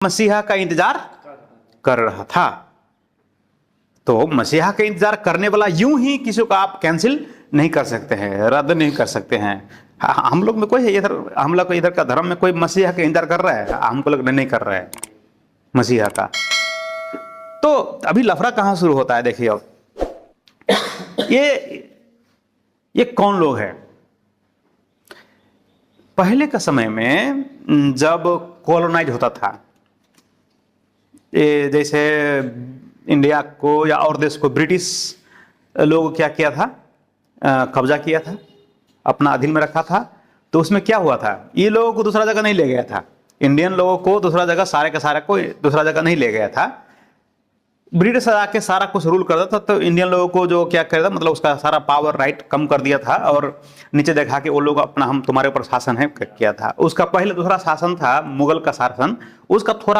मसीहा का इंतजार कर रहा था। तो मसीहा का इंतजार करने वाला यूं ही किसी को आप कैंसिल नहीं कर सकते हैं, रद्द नहीं कर सकते हैं। हम लोग में कोई है इधर, हम लोग इधर का धर्म में कोई मसीहा का इंतजार कर रहा है? हमको लोग नहीं कर रहा है मसीहा का। तो अभी लफड़ा कहां शुरू होता है? देखिए अब ये कौन लोग हैं? पहले का समय में जब कॉलोनाइज होता था, ये जैसे इंडिया को या और देश को ब्रिटिश लोग क्या किया था, कब्जा किया था, अपना अधीन में रखा था। तो उसमें क्या हुआ था, ये लोगों को दूसरा जगह नहीं ले गया था, इंडियन लोगों को दूसरा जगह, सारे के सारे को दूसरा जगह नहीं ले गया था। ब्रिटिश आके सारा कुछ रूल करता था। तो इंडियन लोगों को जो क्या करता, मतलब उसका सारा पावर राइट कम कर दिया था और नीचे देखा कि वो लोग अपना हम तुम्हारे ऊपर शासन है किया था। उसका पहले दूसरा शासन था, मुगल का शासन, उसका थोड़ा